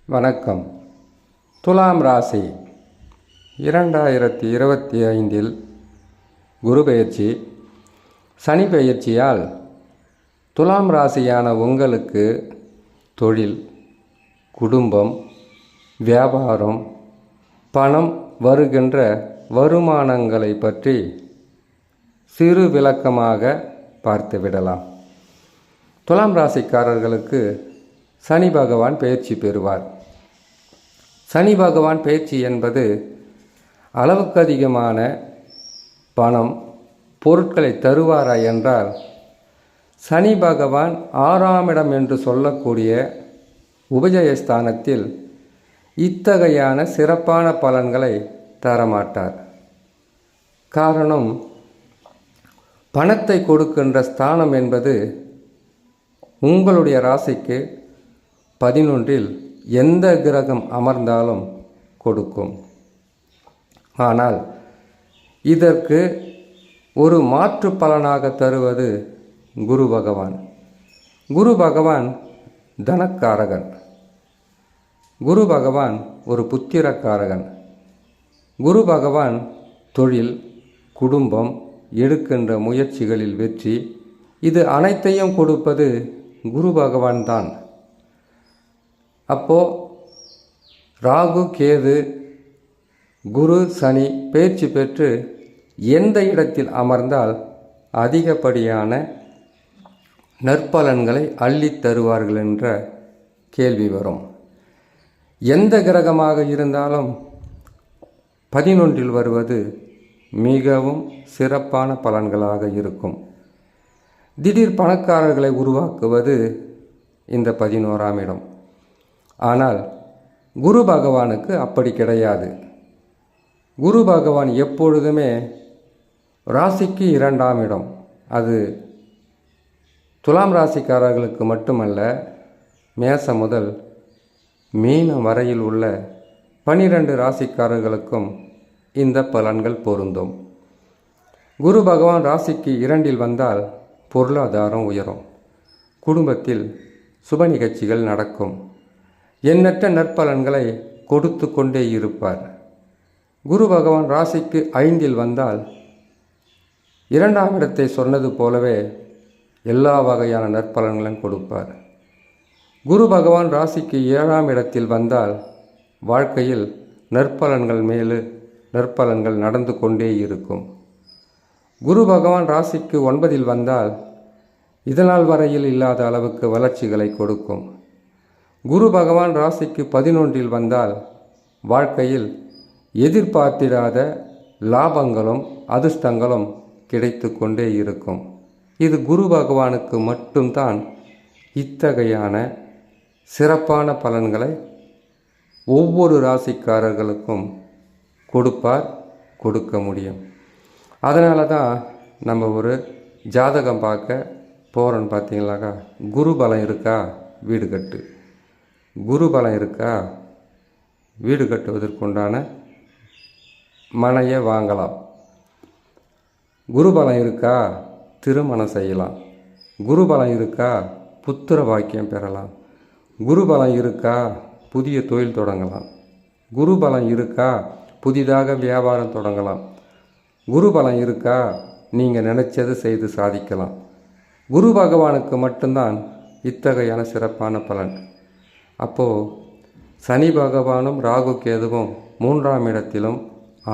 வணக்கம். துலாம் ராசி 2025 குரு பெயர்ச்சி, சனி பெயர்ச்சியால் துலாம் ராசியான உங்களுக்கு தொழில், குடும்பம், வியாபாரம், பணம் வருகின்ற வருமானங்களை பற்றி சிறு விளக்கமாக பார்த்துவிடலாம். துலாம் ராசிக்காரர்களுக்கு சனி பகவான் பெயர்ச்சி பெறுவார். சனி பகவான் பெயர்ச்சி என்பது அளவுக்கு அதிகமான பணம், பொருட்களை தருவாரா என்றால், சனி பகவான் 6ஆம் இடம் என்று சொல்லக்கூடிய உபஜயஸ்தானத்தில் இத்தகையான சிறப்பான பலன்களை தரமாட்டார். காரணம், பணத்தை கொடுக்கின்ற ஸ்தானம் என்பது உங்களுடைய ராசிக்கு 11இல் எந்த கிரகம் அமர்ந்தாலும் கொடுக்கும். ஆனால் இதற்கு ஒரு மாற்று பலனாக தருவது குரு பகவான். குரு பகவான் தனக்காரகன். குரு பகவான் ஒரு புத்திரக்காரகன். குரு பகவான் தொழில், குடும்பம், எடுக்கின்ற முயற்சிகளில் வெற்றி, இது அனைத்தையும் கொடுப்பது குரு பகவான் தான். அப்போ ராகு, கேது, குரு, சனி பெயர்ச்சி பெற்று எந்த இடத்தில் அமர்ந்தால் அதிகப்படியான நற்பலன்களை அள்ளித் தருவார்கள் என்ற கேள்வி வரும். எந்த கிரகமாக இருந்தாலும் 11இல் வருவது மிகவும் சிறப்பான பலன்களாக இருக்கும். திடீர் பணக்காரர்களை உருவாக்குவது இந்த 11ஆம் இடம். ஆனால் குரு பகவானுக்கு அப்படி கிடையாது. குரு பகவான் எப்பொழுதுமே ராசிக்கு 2ஆம் இடம். அது துலாம் ராசிக்காரர்களுக்கு மட்டுமல்ல, மேசம் முதல் மீனம் வரையில் உள்ள 12 ராசிக்காரர்களுக்கும் இந்த பலன்கள் பொருந்தும். குரு பகவான் ராசிக்கு 2இல் வந்தால் பொருளாதாரம் உயரும், குடும்பத்தில் சுப நிகழ்ச்சிகள் நடக்கும், எண்ணற்ற நற்பலன்களை கொடுத்து கொண்டே இருப்பார். குரு பகவான் ராசிக்கு 5இல் வந்தால் 2ஆம் இடத்தை சொன்னது போலவே எல்லா வகையான நற்பலன்களையும் கொடுப்பார். குரு பகவான் ராசிக்கு 7ஆம் இடத்தில் வந்தால் வாழ்க்கையில் நற்பலன்கள் மேலு நற்பலன்கள் நடந்து கொண்டே இருக்கும். குரு பகவான் ராசிக்கு 9இல் வந்தால் இதனால் வரையில் இல்லாத அளவுக்கு வளர்ச்சிகளை கொடுக்கும். குரு பகவான் ராசிக்கு 11இல் வந்தால் வாழ்க்கையில் எதிர்பார்த்திடாத லாபங்களும் அதிர்ஷ்டங்களும் கிடைத்து கொண்டே இருக்கும். இது குரு பகவானுக்கு மட்டும்தான் இத்தகையான சிறப்பான பலன்களை ஒவ்வொரு ராசிக்காரர்களுக்கும் கொடுப்பார், கொடுக்க முடியும். அதனால தான் நம்ம ஒரு ஜாதகம் பார்க்க போகிறோன்னு பார்த்தீங்களாக்கா, குரு பலம் இருக்கா வீடு கட்டு, குரு பலம் இருக்கா வீடு கட்டுவதற்குண்டான மனையை வாங்கலாம், குரு பலம் இருக்கா திருமணம் செய்யலாம், குரு பலம் இருக்கா புத்திர பாக்கியம் பெறலாம், குரு பலம் இருக்கா புதிய தொழில் தொடங்கலாம், குரு பலம் இருக்கா புதிதாக வியாபாரம் தொடங்கலாம், குரு பலம் இருக்கா நீங்கள் நினைச்சது செய்து சாதிக்கலாம். குரு பகவானுக்கு மட்டும்தான் இத்தகையான சிறப்பான பலன். அப்போது சனி பகவானும் ராகு கேதுவும் 3ஆம் இடத்திலும்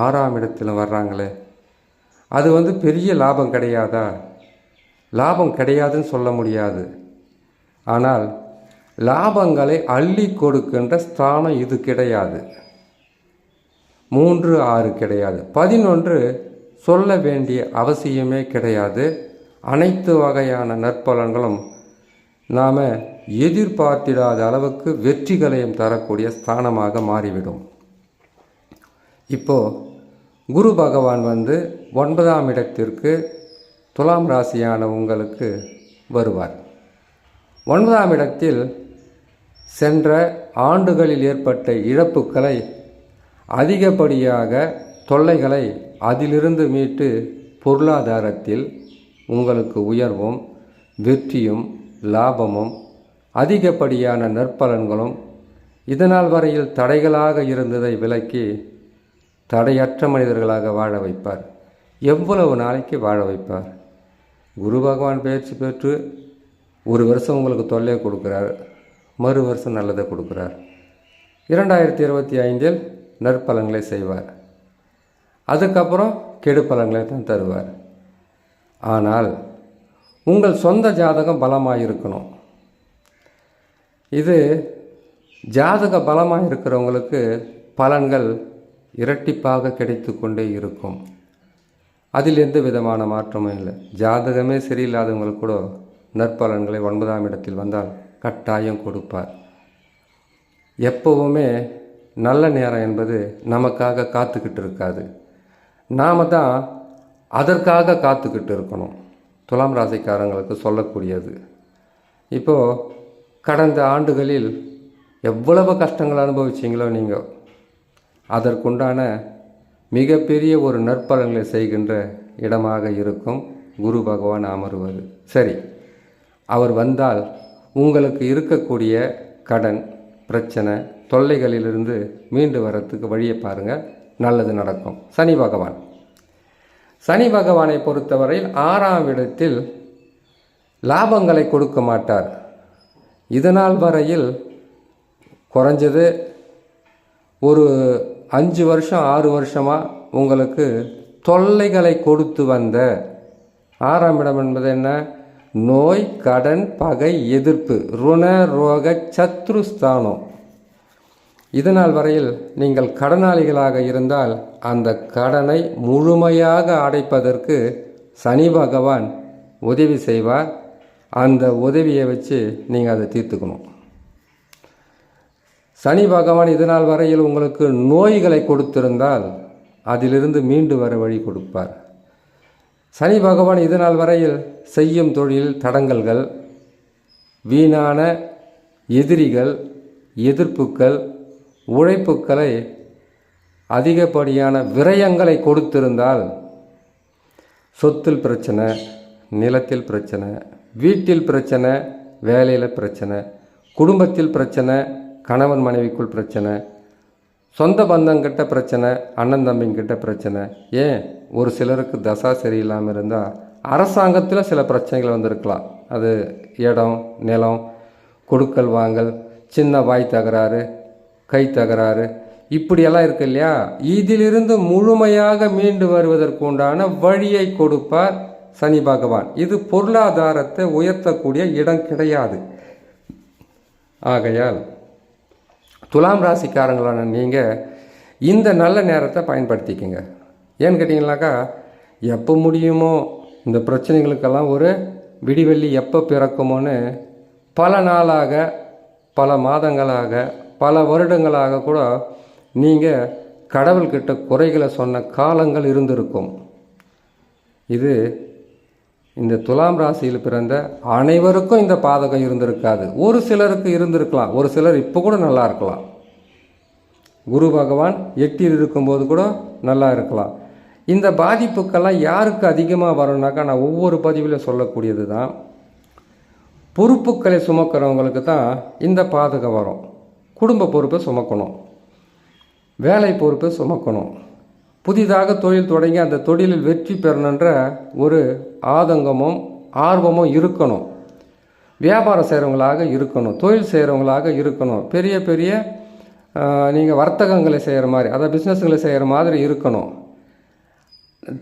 6ஆம் இடத்திலும் வர்றாங்களே, அது பெரிய லாபம் கிடையாதா? லாபம் கிடையாதுன்னு சொல்ல முடியாது. ஆனால் லாபங்களை அள்ளி கொடுக்கின்ற ஸ்தானம் இது கிடையாது. 3, 6 கிடையாது. 11 சொல்ல வேண்டிய அவசியமே கிடையாது. அனைத்து வகையான நற்பலன்களும் நாம் எதிர்பார்த்திடாத அளவுக்கு வெற்றிகளையும் தரக்கூடிய ஸ்தானமாக மாறிவிடும். இப்போது குரு பகவான் 9ஆம் இடத்திற்கு துலாம் ராசியான உங்களுக்கு வருவார். 9ஆம் இடத்தில் சென்ற ஆண்டுகளில் ஏற்பட்ட இழப்புக்களை, அதிகப்படியாக தொல்லைகளை அதிலிருந்து மீட்டு பொருளாதாரத்தில் உங்களுக்கு உயர்வும் வெற்றியும் லாபமும் அதிகப்படியான நற்பலன்களும் இதனால் வரையில் தடைகளாக இருந்ததை விலக்கி தடையற்ற மனிதர்களாக வாழ வைப்பார். எவ்வளவு நாளைக்கு வாழ வைப்பார்? குரு பகவான் பயிற்சி பெற்று ஒரு வருஷம் உங்களுக்கு தொல்லையை கொடுக்குறார், மறு வருஷம் நல்லதை கொடுக்குறார். 2025 நற்பலன்களை செய்வார். அதுக்கப்புறம் கெடு பலன்களை தான் தருவார். ஆனால் உங்கள் சொந்த ஜாதகம் பலமாக இருக்கணும். இது ஜாதக பலமாக இருக்கிறவங்களுக்கு பலன்கள் இரட்டிப்பாக கிடைத்து கொண்டே இருக்கும். அதில் எந்த விதமான மாற்றமும் இல்லை. ஜாதகமே சரியில்லாதவங்களுக்கு கூட நற்பலன்களை 9ஆம் இடத்தில் வந்தால் கட்டாயம் கொடுப்பார். எப்போவுமே நல்ல நேரம் என்பது நமக்காக காத்துக்கிட்டு இருக்காது, நாம் தான் அதற்காக காத்துக்கிட்டு இருக்கணும். துலாம் ராசிக்காரங்களுக்கு சொல்லக்கூடியது. இப்போது கடந்த ஆண்டுகளில் எவ்வளவு கஷ்டங்கள் அனுபவிச்சிங்களோ நீங்கள், அதற்குண்டான மிகப்பெரிய ஒரு நற்பலன்களை செய்கின்ற இடமாக இருக்கும் குரு பகவான் அமருவது. சரி, அவர் வந்தால் உங்களுக்கு இருக்கக்கூடிய கடன் பிரச்சனை தொல்லைகளிலிருந்து மீண்டு வரத்துக்கு வழியை பாருங்கள், நல்லது நடக்கும். சனி பகவானை பொறுத்தவரையில் 6ஆம் இடத்தில் லாபங்களை கொடுக்க மாட்டார். இதனால் வரையில் குறைஞ்சது ஒரு 5 வருஷம் 6 வருஷமாக உங்களுக்கு தொல்லைகளை கொடுத்து வந்த 6ஆம் இடம் என்பது என்ன? நோய், கடன், பகை, எதிர்ப்பு, ருண ரோக சத்ருஸ்தானம். இதனால் வரையில் நீங்கள் கடனாளிகளாக இருந்தால் அந்த கடனை முழுமையாக அடைப்பதற்கு சனி பகவான் உதவி செய்வார். அந்த உதவியை வச்சு நீங்கள் அதை தீர்த்துக்கணும். சனி பகவான் இதனால் வரையில் உங்களுக்கு நோய்களை கொடுத்திருந்தால் அதிலிருந்து மீண்டு வர வழி கொடுப்பார். சனி பகவான் இதனால் வரையில் செய்யும் தொழில் தடங்கல்கள், வீணான எதிரிகள், எதிர்ப்புக்கள், உழைப்புக்களை, அதிகப்படியான விரயங்களை கொடுத்திருந்தால் சொத்தில் பிரச்சனை, நிலத்தில் பிரச்சனை, வீட்டில் பிரச்சனை, வேலையில் பிரச்சனை, குடும்பத்தில் பிரச்சனை, கணவன் மனைவிக்குள் பிரச்சனை, சொந்த பந்தங்கிட்ட பிரச்சனை, அண்ணன் தம்பிங்கிட்ட பிரச்சனை, ஏன் ஒரு சிலருக்கு தசா சரியில்லாமல் இருந்தால் அரசாங்கத்தில் சில பிரச்சனைகள் வந்திருக்கலாம். அது இடம், நிலம், கொடுக்கல் வாங்கல், சின்ன வாய் தகராறு, கை தகராறு, இப்படியெல்லாம் இருக்கு இல்லையா? இதிலிருந்து முழுமையாக மீண்டு வருவதற்கு உண்டான வழியை கொடுப்பார் சனி பகவான். இது பொருளாதாரத்தை உயர்த்தக்கூடிய இடம் கிடையாது. ஆகையால் துலாம் ராசிக்காரங்களான நீங்கள் இந்த நல்ல நேரத்தை பயன்படுத்திக்கங்க. ஏன்னு கேட்டிங்கனாக்கா, எப்போ முடியுமோ இந்த பிரச்சனைகளுக்கெல்லாம் ஒரு விடிவெள்ளி எப்போ பிறக்குமோன்னு பல நாளாக, பல மாதங்களாக, பல வருடங்களாக கூட நீங்கள் கடவுள்கிட்ட குறைகளை சொன்ன காலங்கள் இருந்திருக்கும். இது இந்த துலாம் ராசியில் பிறந்த அனைவருக்கும் இந்த பாதகம் இருந்திருக்காது. ஒரு சிலருக்கு இருந்திருக்கலாம், ஒரு சிலர் இப்போ கூட நல்லா இருக்கலாம். குரு பகவான் 8ல் இருக்கும்போது கூட நல்லா இருக்கலாம். இந்த பாதிப்புக்கெல்லாம் யாருக்கு அதிகமாக வரும்னாக்கா, நான் ஒவ்வொரு பதிவிலும் சொல்லக்கூடியது தான், பொறுப்புகளை சுமக்கிறவங்களுக்கு தான் இந்த பாதகம் வரும். குடும்ப பொறுப்பை சுமக்கணும், வேலை பொறுப்பை சுமக்கணும், புதிதாக தொழில் தொடங்கி அந்த தொழிலில் வெற்றி பெறணுன்ற ஒரு ஆதங்கமும் ஆர்வமும் இருக்கணும். வியாபாரம் செய்கிறவங்களாக இருக்கணும், தொழில் செய்கிறவங்களாக இருக்கணும், பெரிய பெரிய நீங்கள் வர்த்தகங்களை செய்கிற மாதிரி, அதாவது பிஸ்னஸ்களை செய்கிற மாதிரி இருக்கணும்.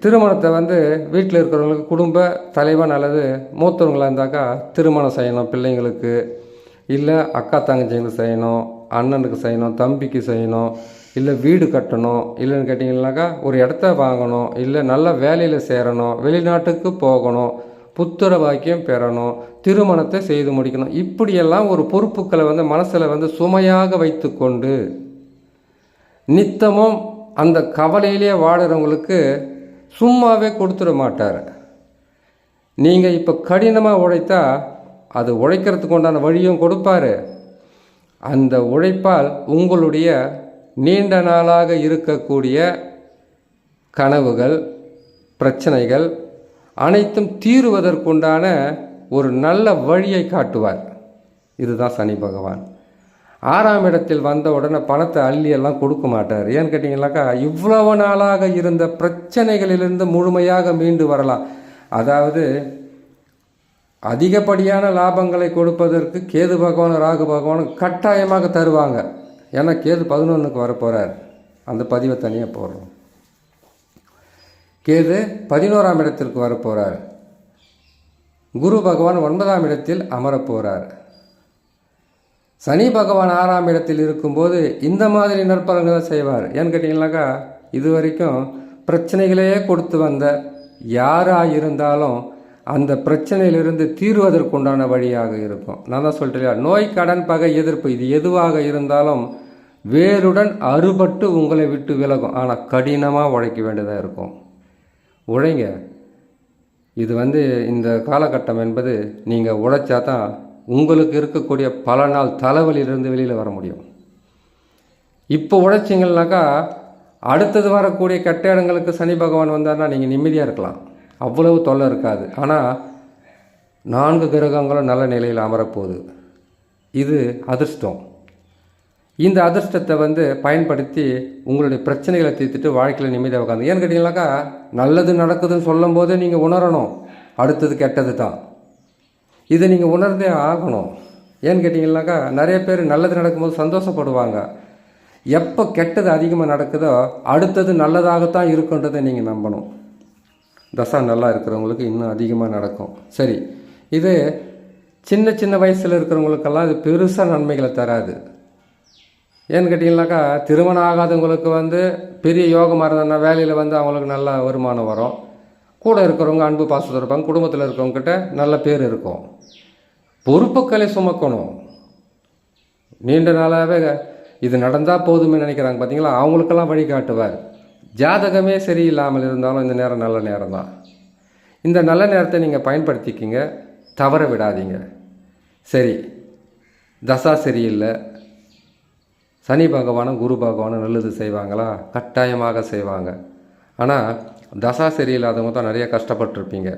திருமணத்தை வீட்டில் இருக்கிறவங்களுக்கு குடும்ப தலைவன் அல்லது மூத்தவங்களாக இருந்தாக்கா திருமணம் செய்யணும். பிள்ளைங்களுக்கு இல்லை அக்கா தங்கச்சிங்களுக்கு செய்யணும், அண்ணனுக்கு செய்யணும், தம்பிக்கு செய்யணும், இல்லை வீடு கட்டணும், இல்லைன்னு கேட்டிங்கன்னாக்கா ஒரு இடத்த வாங்கணும், இல்லை நல்ல வேலையில் சேரணும், வெளிநாட்டுக்கு போகணும், புத்திர பாக்கியம் பெறணும், திருமணத்தை செய்து முடிக்கணும். இப்படியெல்லாம் ஒரு பொறுப்புக்களை மனசில் சுமையாக வைத்து கொண்டு நித்தமும் அந்த கவலையிலே வாடுறவங்களுக்கு சும்மாவே கொடுத்துட மாட்டார். நீங்கள் இப்போ கடினமாக உழைத்தா அது உழைக்கிறதுக்கு உண்டான வழியும் கொடுப்பார். அந்த உழைப்பால் உங்களுடைய நீண்ட நாளாக இருக்கக்கூடிய கனவுகள், பிரச்சனைகள் அனைத்தும் தீருவதற்குண்டான ஒரு நல்ல வழியை காட்டுவார். இதுதான் சனி பகவான். 6ஆம் இடத்தில் வந்த உடனே பணத்தை அள்ளி எல்லாம் கொடுக்க மாட்டார். ஏன்னு கேட்டிங்கனாக்கா இவ்வளவு நாளாக இருந்த பிரச்சனைகளிலிருந்து முழுமையாக மீண்டு வரலாம். அதாவது அதிகப்படியான லாபங்களை கொடுப்பதற்கு கேது பகவான் ராகு பகவான் கட்டாயமாக தருவாங்க. ஏன்னா கேது 11க்கு வரப்போகிறார். அந்த பதிவை தனியாக போடுறோம். கேது 11ஆம் இடத்திற்கு வரப்போகிறார். குரு பகவான் 9ஆம் இடத்தில் அமரப்போகிறார். சனி பகவான் 6ஆம் இடத்தில் இருக்கும்போது இந்த மாதிரி நற்பலன்களை செய்வார். ஏன்னு கேட்டிங்கனாக்கா இது வரைக்கும் பிரச்சனைகளையே கொடுத்து வந்த யாராக இருந்தாலும் அந்த பிரச்சனையிலிருந்து தீர்வதற்குண்டான வழியாக இருக்கும். நான் தான் சொல்லிட்டேன், நோய் கடன் பகை எதிர்ப்பு இது எதுவாக இருந்தாலும் வேருடன் அறுபட்டு உங்களை விட்டு விலகும். ஆனால் கடினமாக உழைக்க வேண்டியதாக இருக்கும். உழைங்க. இது இந்த காலகட்டம் என்பது நீங்கள் உழைச்சா தான் உங்களுக்கு இருக்கக்கூடிய பல நாள் தலைவலியிலிருந்து வெளியில் வர முடியும். இப்போ உழைச்சிங்கன்னாக்கா அடுத்தது வரக்கூடிய கெட்ட இடங்களுக்கு சனி பகவான் வந்தார்னா நீங்கள் நிம்மதியாக இருக்கலாம், அவ்வளவு தொல்லை இருக்காது. ஆனால் 4 கிரகங்களும் நல்ல நிலையில் அமரப்போகுது. இது அதிர்ஷ்டம். இந்த அதிர்ஷ்டத்தை பயன்படுத்தி உங்களுடைய பிரச்சனைகளை தீர்த்துட்டு வாழ்க்கையில் நிம்மதியாக உட்காந்து. ஏன்னு கேட்டிங்கனாக்கா நல்லது நடக்குதுன்னு சொல்லும் போதே நீங்கள் உணரணும் அடுத்தது கெட்டது தான். இதை நீங்கள் உணர்ந்தே ஆகணும். ஏன்னு கேட்டிங்கனாக்கா நிறைய பேர் நல்லது நடக்கும்போது சந்தோஷப்படுவாங்க. எப்போ கெட்டது அதிகமாக நடக்குதோ அடுத்தது நல்லதாகத்தான் இருக்குன்றதை நீங்கள் நம்பணும். தசா நல்லா இருக்கிறவங்களுக்கு இன்னும் அதிகமாக நடக்கும். சரி, இது சின்ன சின்ன வயசில் இருக்கிறவங்களுக்கெல்லாம் இது பெருசாக நன்மைகளை தராது. ஏன்னு கேட்டிங்கனாக்கா திருமணம் ஆகாதவங்களுக்கு பெரிய யோகமாக இருந்ததுன்னா வேலையில் அவங்களுக்கு நல்ல வருமானம் வரும். கூட இருக்கிறவங்க அன்பு பாசத்தில் இருப்பாங்க. குடும்பத்தில் இருக்கிறவங்ககிட்ட நல்ல பேர் இருக்கும். பொறுப்புக்களை சுமக்கணும். நீண்ட நாளாகவே இது நடந்தால் போதுமே நினைக்கிறாங்க பார்த்தீங்களா, அவங்களுக்கெல்லாம் வழிகாட்டுவார். ஜாதகமே சரியில்லாமல் இருந்தாலும் இந்த நேரம் நல்ல நேரம் தான். இந்த நல்ல நேரத்தை நீங்கள் பயன்படுத்திக்கிங்க, தவற விடாதீங்க. சரி, தசா சரியில்லை, சனி பகவானும் குரு பகவானும் நல்லது செய்வாங்களா? கட்டாயமாக செய்வாங்க. ஆனால் தசா சரியில்லாதவங்க தான் நிறைய கஷ்டப்பட்டுருப்பீங்க.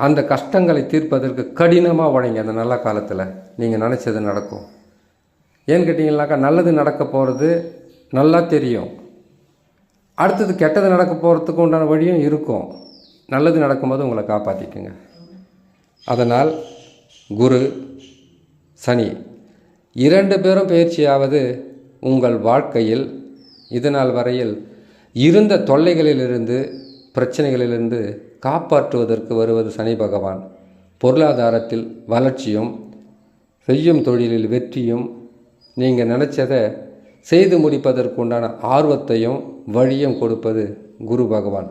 அந்த கஷ்டங்களை தீர்ப்பதற்கு கடினமாக உழைங்க. அந்த நல்ல காலத்தில் நீங்கள் நினச்சது நடக்கும். ஏன்னு கேட்டிங்கனாக்கா நல்லது நடக்க போகிறது நல்லா தெரியும். அடுத்தது கெட்டது நடக்க போகிறதுக்கு உண்டான வழியும் இருக்கும். நல்லது நடக்கும்போது உங்களை காப்பாற்றிக்குங்க. அதனால் குரு சனி 2 பேரும் பயிற்சியாவது உங்கள் வாழ்க்கையில் இதுநாள் வரையில் இருந்த தொல்லைகளிலிருந்து பிரச்சனைகளிலிருந்து காப்பாற்றுவதற்கு வருவது சனி பகவான். பொருளாதாரத்தில் வளர்ச்சியும் செய்யும் தொழிலில் வெற்றியும் நீங்கள் நினச்சதை செய்து முடிப்பதற்கு உண்டான ஆர்வத்தையும் வழியும் கொடுப்பது குரு பகவான்.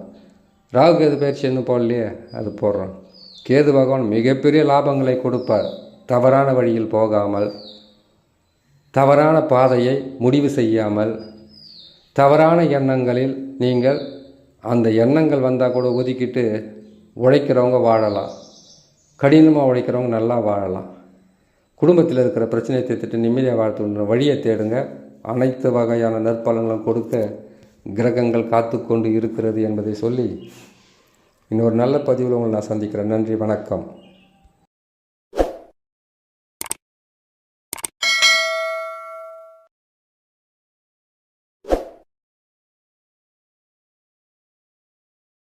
ராகு கேது பயிற்சி என்ன போடலையே, அது போடுறோம். கேது பகவான் மிகப்பெரிய லாபங்களை கொடுப்பார். தவறான வழியில் போகாமல், தவறான பாதையை முடிவு செய்யாமல், தவறான எண்ணங்களில் நீங்கள் அந்த எண்ணங்கள் வந்தால் கூட ஒதுக்கிட்டு உழைக்கிறவங்க வாழலாம். கடினமாக உழைக்கிறவங்க நல்லா வாழலாம். குடும்பத்தில் இருக்கிற பிரச்சனையை தீர்த்துட்டு நிம்மதியாக வாழ்த்துன்ற வழியை தேடுங்க. அனைத்து வகையான நற்பலன்களும் கொடுக்க கிரகங்கள் காத்து கொண்டு இருக்கிறது என்பதை சொல்லி இன்னொரு நல்ல பதிவில் உங்களை நான் சந்திக்கிறேன். நன்றி, வணக்கம்.